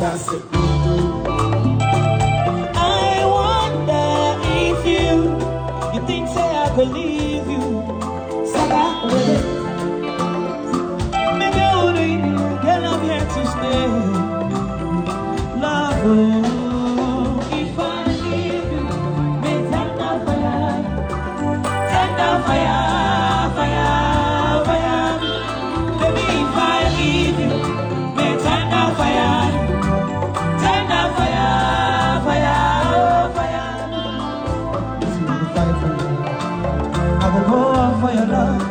that's it. I wonder if you think say I could leave you, so that way. Maybe I wouldn't, girl, I'm here to stay. Love, oh, if I leave you, may tender fire, fire, fire, fire. Baby, if I leave you, may tender fire, fire, fire, fire. I will go on for your love.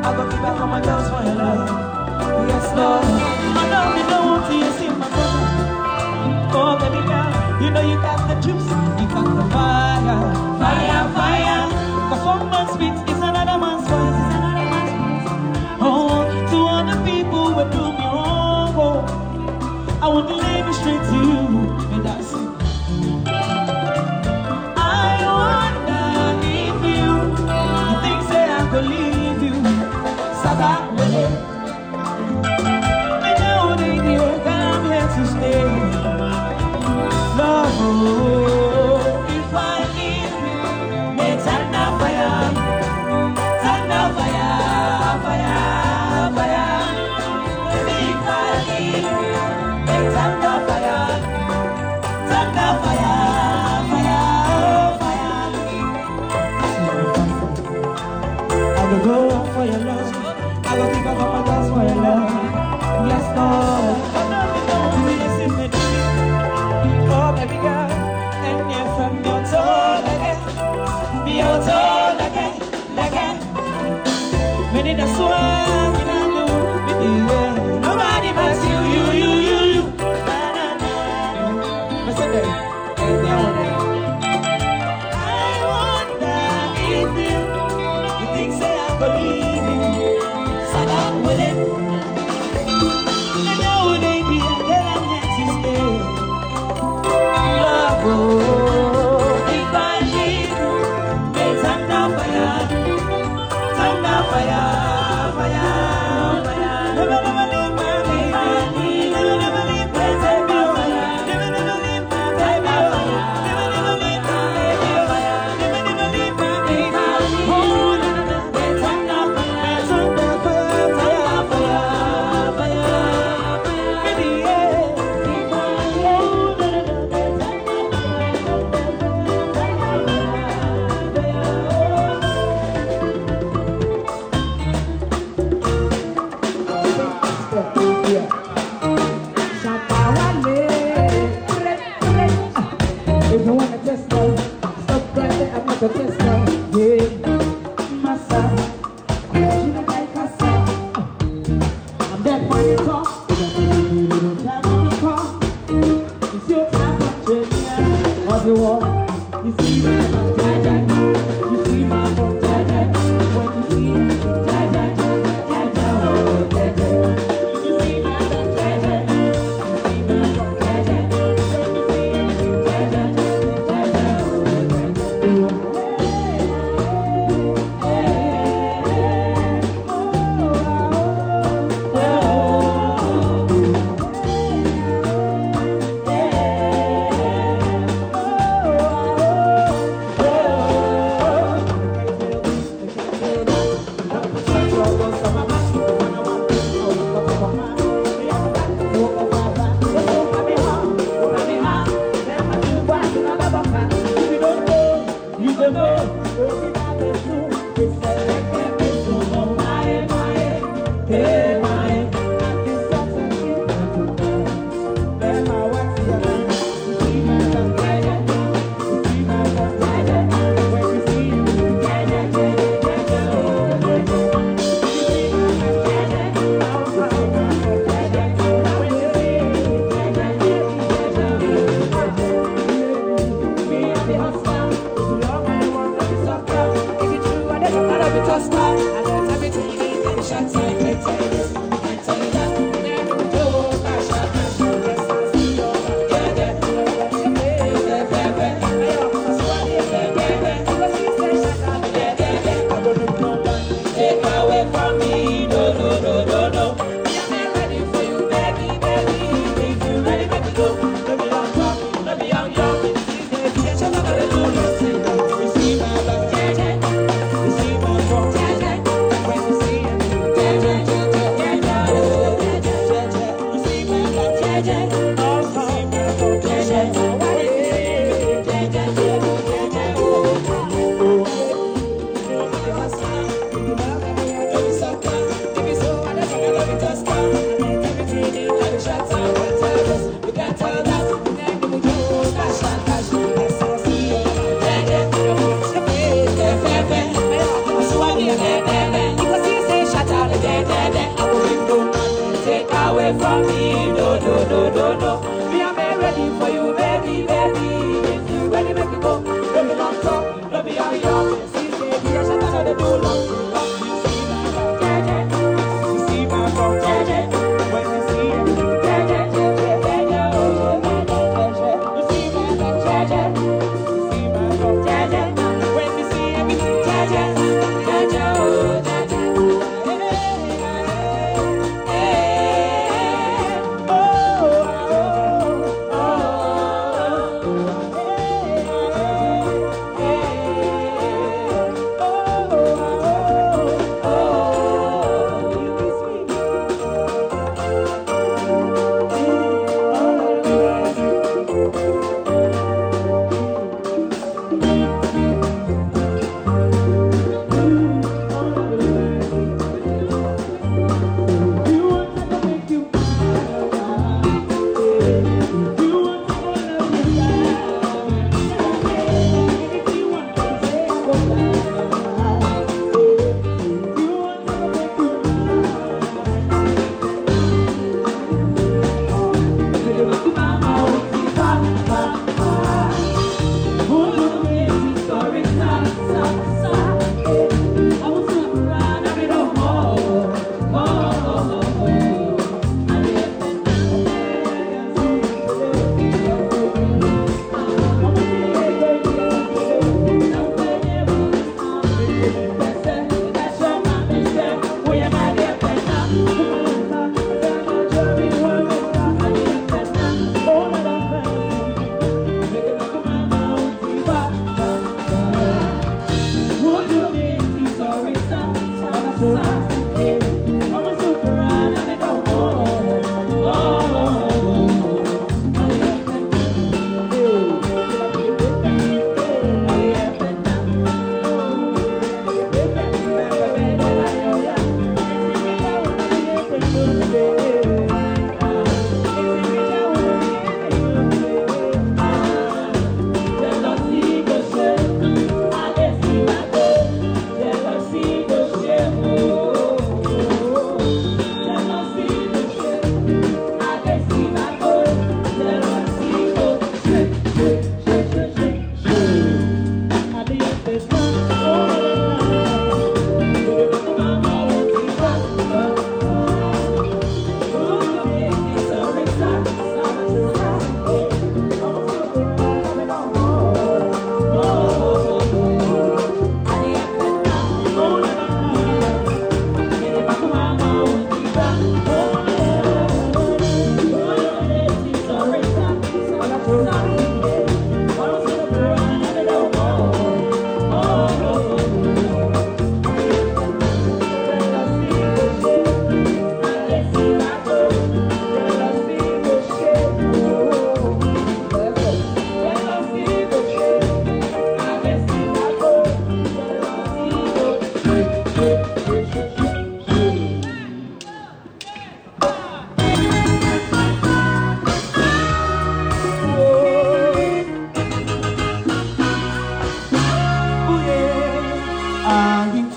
I will give back all my girls for your love. Yes, Lord. I love you, don't want to you see my brother. Oh, baby girl, you know you got the juice, you got the fire, fire, fire. Cause one man's speech is another man's voice, is another man's voice. Oh, to all the people who do me wrong, oh, I want to lead me straight to you, and that's it. I wonder if you think say I could leave you, so that way. I know they did, I'm here to stay. Love, oh, if I leave you, may tender fire, fire, fire. If I leave you, may tender fire, fire, fire. I will go for your love, I will give up my girls for your love. Yes, Lord. Oh, baby girl, and you're from your toe again. Many the swag in a new video. Nobody but you. Listen there, I wonder if you think say I believe you, so that will it. I know they did, that I'm here to stay. Love, oh, if I leave you, may tender fire, fire. From me, no. Me, I'm ready for you, baby. If you ready, make it go. Baby, long talk, love me how you see, baby, I shall tell you do long. You see my phone, when you see it, you see my phone, when you see everything,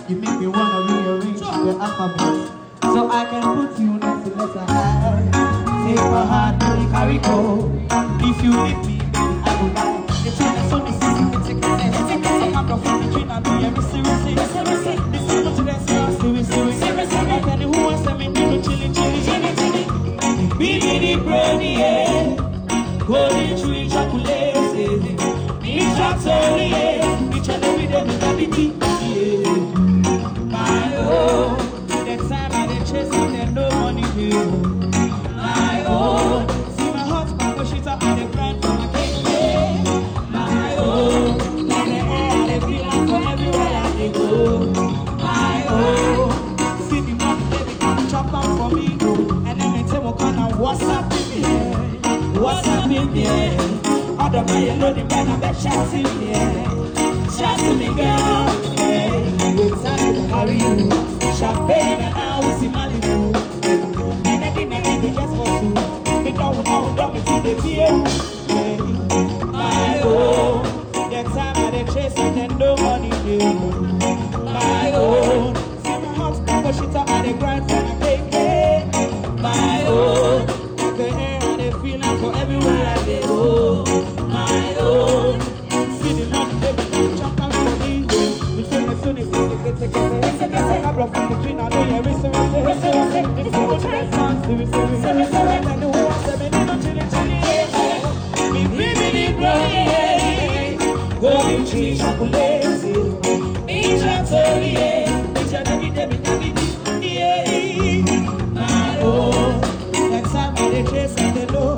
You make me wanna rearrange the alphabet so I can put you next to letter I. Take my heart, baby, carry go. If you leave me, baby, I will die. It's only so this is you can take it. So I'm not from between and me and seriously. This is not today, seriously. I tell you who wants to me, no chilly. Baby, the brownie, yeah. Holding tree chocolate, me chocolate, yeah. Me chocolate, with the no money here. My own. See my heart, my pushita, and the grind for my cake. My own. Like the air, they feel like for everywhere I go. My own. See the money, they come chop down for me. And then they say, what kind of what's up with me? What's happening there? Other man, you know the man, I bet shots in there. Shots to me, girl. Hey, it's time to carry you. Champagne and now we see Malibu. Anything just for two. Me don't me see the view. Hey, my own. That time I dey chase and then no money due. My own. See my heart go shit up and they grind for my baby. My own. The air and the feeling for everywhere I go. My own. See the money they be jump out for me. We say as soon as we get I block from the tree now. No yeah, we say it's so much dance. We say and the whole say me no chili. Me baby the going to chocolate. Me chateau. My own, next time I chase and they know